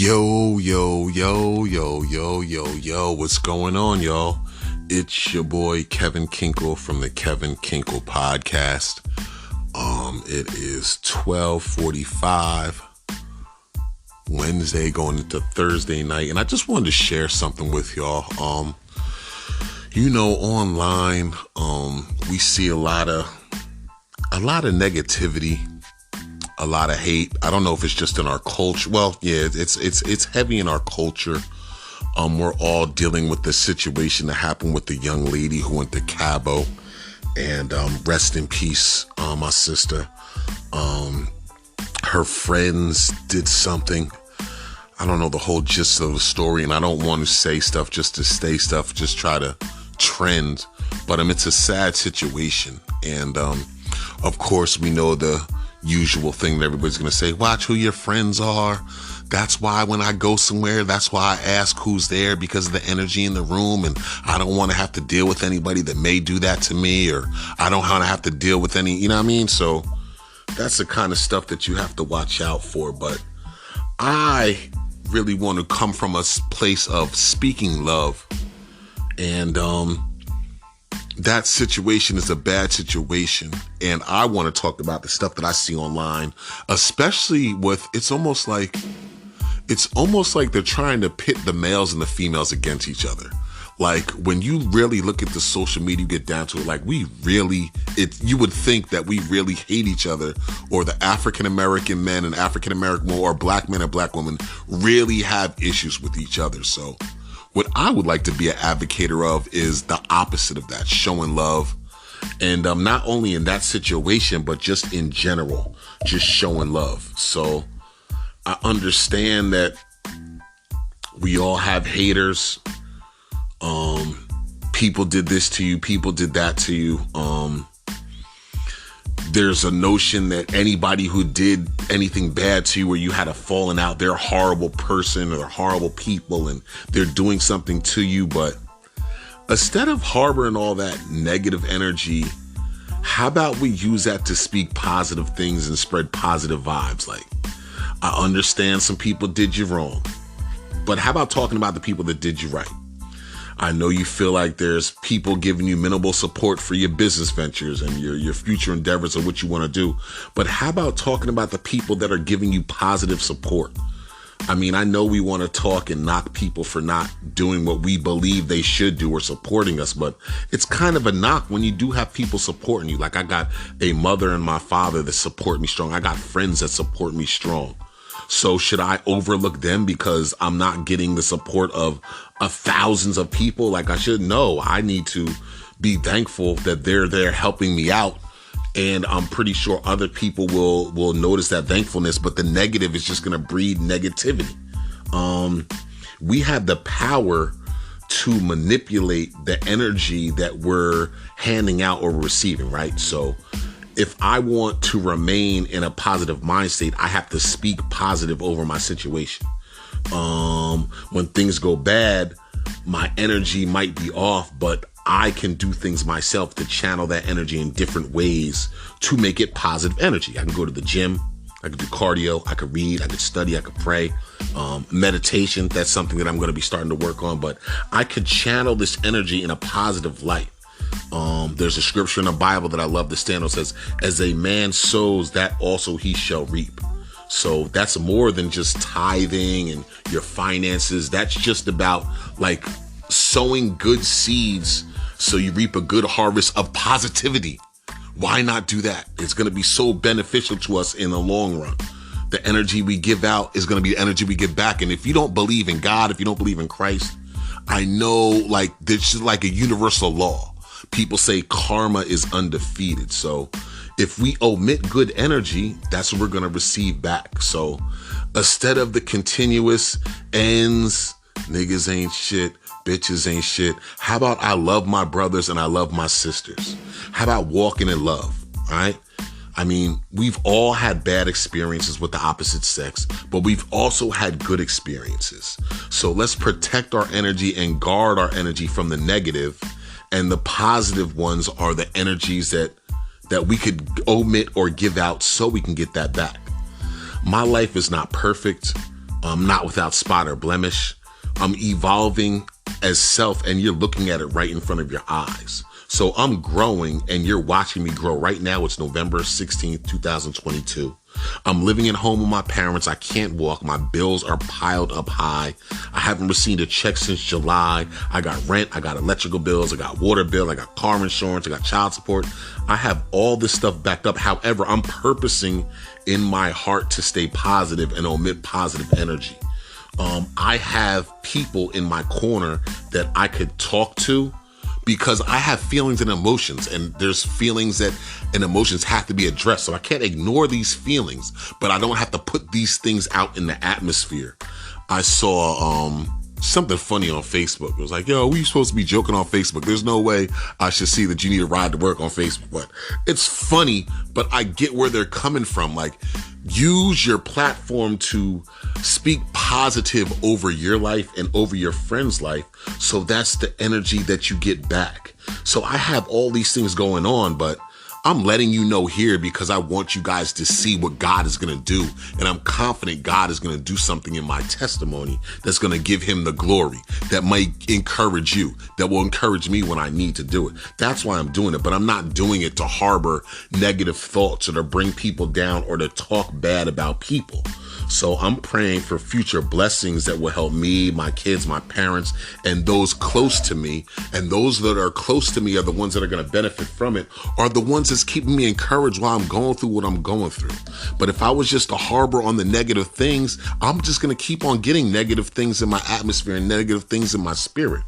Yo, what's going on, y'all? It's your boy Kevin Kinkle from the Kevin Kinkle Podcast. It is 12:45 Wednesday going into Thursday night, and I just wanted to share something with y'all. Online, we see a lot of negativity, a lot of hate. I don't know if it's just in our culture. Well, yeah, it's heavy in our culture. We're all dealing with the situation that happened with the young lady who went to Cabo, and rest in peace, my sister. Her friends did something. I don't know the whole gist of the story, and I don't want to say stuff just to say stuff, just try to trend. But it's a sad situation, and of course we know the usual thing that everybody's going to say, watch who your friends are. That's why when I go somewhere, that's why I ask who's there, because of the energy in the room, and I don't want to have to deal with anybody that may do that to me, or I don't want to have to deal with any, you know what I mean? So that's the kind of stuff that you have to watch out for. But I really want to come from a place of speaking love, and that situation is a bad situation. And I want to talk about the stuff that I see online, especially with, it's almost like they're trying to pit the males and the females against each other. Like, when you really look at the social media, you get down to it, like, you would think that we really hate each other, or the African-American men and African-American women, or black men and black women really have issues with each other. So what I would like to be an advocate of is the opposite of that, showing love. And not only in that situation, but just in general, just showing love. So I understand that we all have haters. People did this to you. People did that to you. There's a notion that anybody who did anything bad to you, or you had a falling out, they're a horrible person or horrible people, and they're doing something to you. But instead of harboring all that negative energy, how about we use that to speak positive things and spread positive vibes? Like, I understand some people did you wrong, but how about talking about the people that did you right? I know you feel like there's people giving you minimal support for your business ventures and your future endeavors and what you want to do, but how about talking about the people that are giving you positive support? I mean, I know we want to talk and knock people for not doing what we believe they should do or supporting us, but it's kind of a knock when you do have people supporting you. Like, I got a mother and my father that support me strong. I got friends that support me strong. So should I overlook them because I'm not getting the support of thousands of people? Like, I should know. I need to be thankful that they're there helping me out. And I'm pretty sure other people will notice that thankfulness, but the negative is just going to breed negativity. We have the power to manipulate the energy that we're handing out or receiving, right? So if I want to remain in a positive mind state, I have to speak positive over my situation. When things go bad, my energy might be off, but I can do things myself to channel that energy in different ways to make it positive energy. I can go to the gym, I can do cardio, I could read, I could study, I could pray. Meditation, that's something that I'm going to be starting to work on, but I could channel this energy in a positive light. There's a scripture in the Bible that I love to stand on, says, as a man sows, that also he shall reap. So that's more than just tithing and your finances. That's just about like sowing good seeds so you reap a good harvest of positivity. Why not do that? It's going to be so beneficial to us in the long run. The energy we give out is going to be the energy we get back. And if you don't believe in God, if you don't believe in Christ, I know, like, there's just like a universal law. People say karma is undefeated. So if we omit good energy, that's what we're going to receive back. So instead of the continuous ends, niggas ain't shit, bitches ain't shit, how about I love my brothers and I love my sisters? How about walking in love, right? I mean, we've all had bad experiences with the opposite sex, but we've also had good experiences. So let's protect our energy and guard our energy from the negative. And the positive ones are the energies that we could omit or give out so we can get that back. My life is not perfect. not without spot or blemish. I'm evolving as self, and you're looking at it right in front of your eyes. So I'm growing, and you're watching me grow. Right now, it's November 16th, 2022. I'm living at home with my parents. I can't walk. My bills are piled up high. I haven't received a check since July. I got rent. I got electrical bills. I got water bill. I got car insurance. I got child support. I have all this stuff backed up. However, I'm purposing in my heart to stay positive and omit positive energy. I have people in my corner that I could talk to, because I have feelings and emotions, and there's feelings that and emotions have to be addressed. So I can't ignore these feelings, but I don't have to put these things out in the atmosphere. I saw something funny on Facebook. It was like, yo, we supposed to be joking on Facebook. There's no way I should see that you need a ride to work on Facebook. But it's funny, but I get where they're coming from. Like, use your platform to speak positive over your life and over your friend's life. So that's the energy that you get back. So I have all these things going on, but I'm letting you know here because I want you guys to see what God is going to do. And I'm confident God is going to do something in my testimony that's going to give him the glory, that might encourage you, that will encourage me when I need to do it. That's why I'm doing it. But I'm not doing it to harbor negative thoughts or to bring people down or to talk bad about people. So I'm praying for future blessings that will help me, my kids, my parents, and those close to me. And those that are close to me are the ones that are going to benefit from it, are the ones that's keeping me encouraged while I'm going through what I'm going through. But if I was just to harbor on the negative things, I'm just going to keep on getting negative things in my atmosphere and negative things in my spirit.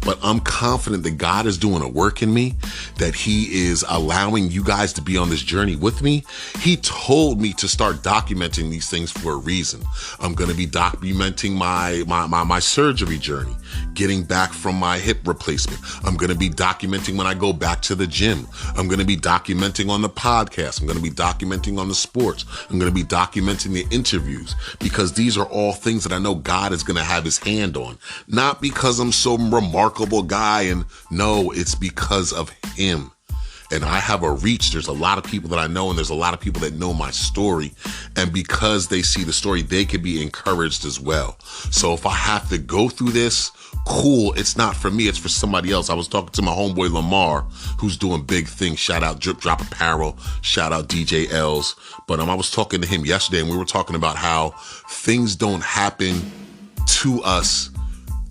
But I'm confident that God is doing a work in me, that he is allowing you guys to be on this journey with me. He told me to start documenting these things for a reason. I'm going to be documenting my surgery journey, getting back from my hip replacement. I'm going to be documenting when I go back to the gym. I'm going to be documenting on the podcast. I'm going to be documenting on the sports. I'm going to be documenting the interviews, because these are all things that I know God is going to have his hand on. Not because I'm some remarkable guy, and no, it's because of him. And I have a reach. There's a lot of people that I know, and there's a lot of people that know my story. And because they see the story, they can be encouraged as well. So if I have to go through this, cool. It's not for me. It's for somebody else. I was talking to my homeboy Lamar, who's doing big things. Shout out Drip Drop Apparel. Shout out DJ L's. But I was talking to him yesterday, and we were talking about how things don't happen to us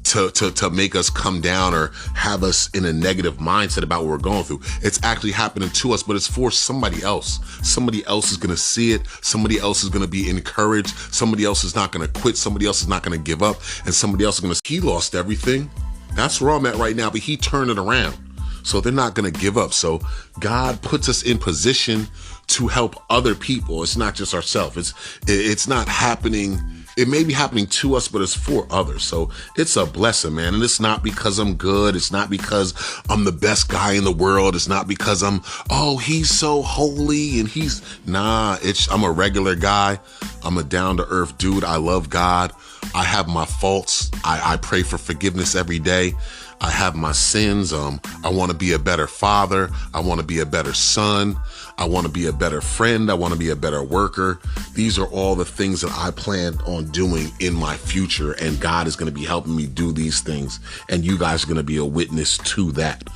to make us come down or have us in a negative mindset about what we're going through. It's actually happening to us, but it's for somebody else. Somebody else is going to see it. Somebody else is going to be encouraged. Somebody else is not going to quit. Somebody else is not going to give up. And somebody else is going to, he lost everything. That's where I'm at right now, but he turned it around. So they're not going to give up. So God puts us in position to help other people. It's not just ourselves. It's not happening. It may be happening to us, but it's for others. So it's a blessing, man. And it's not because I'm good. It's not because I'm the best guy in the world. It's not because he's so holy and I'm a regular guy. I'm a down to earth dude. I love God. I have my faults. I pray for forgiveness every day. I have my sins. I want to be a better father. I want to be a better son. I want to be a better friend. I want to be a better worker. These are all the things that I plan on doing in my future. And God is going to be helping me do these things. And you guys are going to be a witness to that.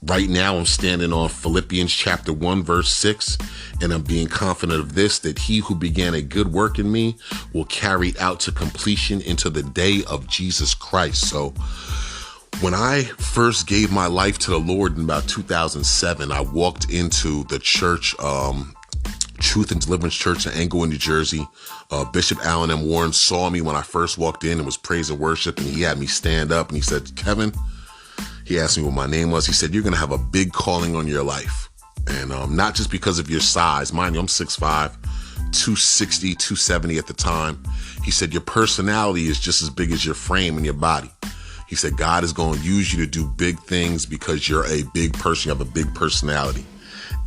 Right now, I'm standing on Philippians chapter 1, verse 6. And I'm being confident of this, that he who began a good work in me will carry it out to completion into the day of Jesus Christ. So when I first gave my life to the Lord in about 2007, I walked into the church, Truth and Deliverance Church in Englewood, New Jersey. Bishop Allen M. Warren saw me when I first walked in and was praise and worship, and he had me stand up and he said, Kevin, he asked me what my name was. He said, you're going to have a big calling on your life. And not just because of your size. Mind you, I'm 6'5", 260, 270 at the time. He said, your personality is just as big as your frame and your body. He said, God is going to use you to do big things because you're a big person. You have a big personality.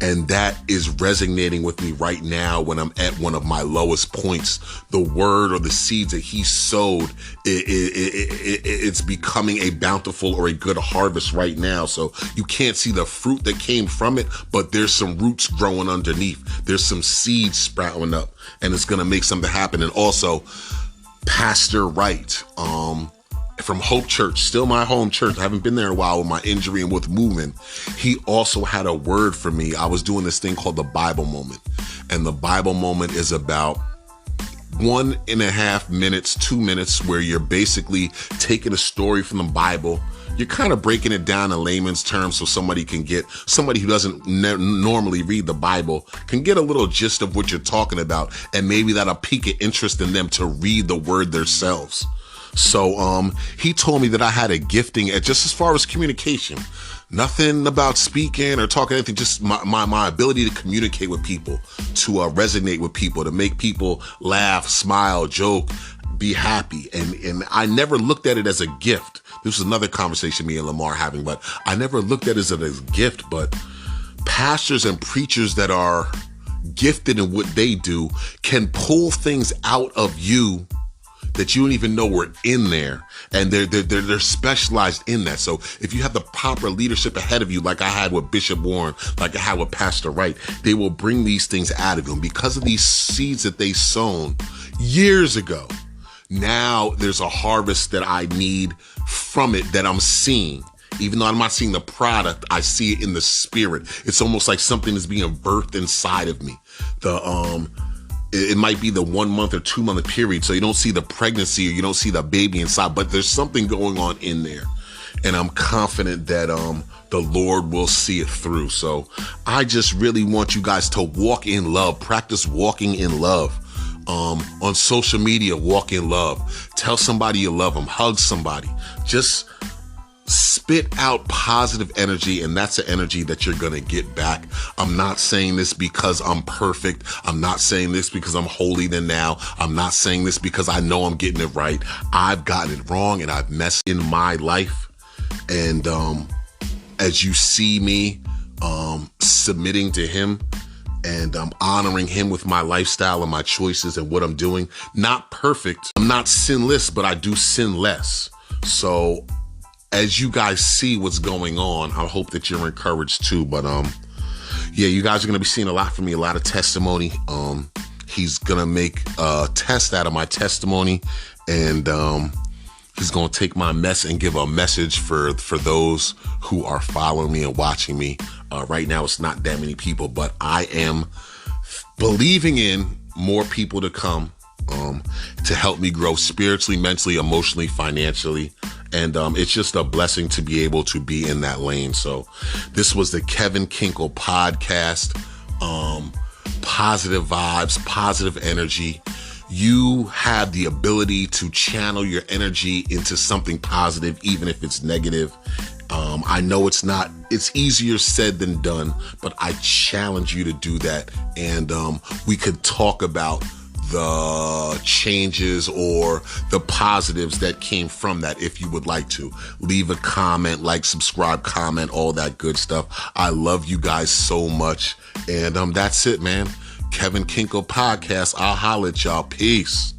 And that is resonating with me right now when I'm at one of my lowest points. The word or the seeds that he sowed, it's becoming a bountiful or a good harvest right now. So you can't see the fruit that came from it, but there's some roots growing underneath. There's some seeds sprouting up, and it's going to make something happen. And also, Pastor Wright, from Hope Church, still my home church. I haven't been there in a while with my injury and with moving. He also had a word for me. I was doing this thing called the Bible Moment. And the Bible Moment is about 1.5 minutes, 2 minutes, where you're basically taking a story from the Bible. You're kind of breaking it down in layman's terms so somebody who doesn't normally read the Bible can get a little gist of what you're talking about. And maybe that'll pique an interest in them to read the word themselves. So he told me that I had a gifting at just as far as communication. Nothing about speaking or talking anything, just my ability to communicate with people, to resonate with people, to make people laugh, smile, joke, be happy. And I never looked at it as a gift. This was another conversation me and Lamar having, but I never looked at it as a gift. But pastors and preachers that are gifted in what they do can pull things out of you that you don't even know were in there, and they're specialized in that. So if you have the proper leadership ahead of you, like I had with Bishop Warren, like I had with Pastor Wright, they will bring these things out of you. And because of these seeds that they sown years ago, now there's a harvest that I need from it that I'm seeing. Even though I'm not seeing the product, I see it in the spirit. It's almost like something is being birthed inside of me. It might be the 1 month or 2 month period, so you don't see the pregnancy or you don't see the baby inside, but there's something going on in there. And I'm confident that the Lord will see it through. So I just really want you guys to walk in love, practice walking in love. On social media, walk in love. Tell somebody you love them, hug somebody. Just spit out positive energy, and that's the energy that you're going to get back. I'm not saying this because I'm perfect. I'm not saying this because I'm holier than thou. I'm not saying this because I know I'm getting it right. I've gotten it wrong and I've messed in my life. And as you see me submitting to him and honoring him with my lifestyle and my choices and what I'm doing, not perfect. I'm not sinless, but I do sin less. So as you guys see what's going on, I hope that you're encouraged too. But yeah, you guys are going to be seeing a lot from me, a lot of testimony. He's going to make a test out of my testimony, and he's going to take my mess and give a message for those who are following me and watching me. Right now, it's not that many people, but I am believing in more people to come to help me grow spiritually, mentally, emotionally, financially. And it's just a blessing to be able to be in that lane. So this was the Kevin Kinkle podcast. Positive vibes, positive energy. You have the ability to channel your energy into something positive, even if it's negative. I know it's easier said than done, but I challenge you to do that. And we could talk about the changes or the positives that came from that if you would like to. Leave a comment, like, subscribe, comment, all that good stuff. I love you guys so much. And that's it, man. Kevin Kinkle Podcast. I'll holler at y'all. Peace.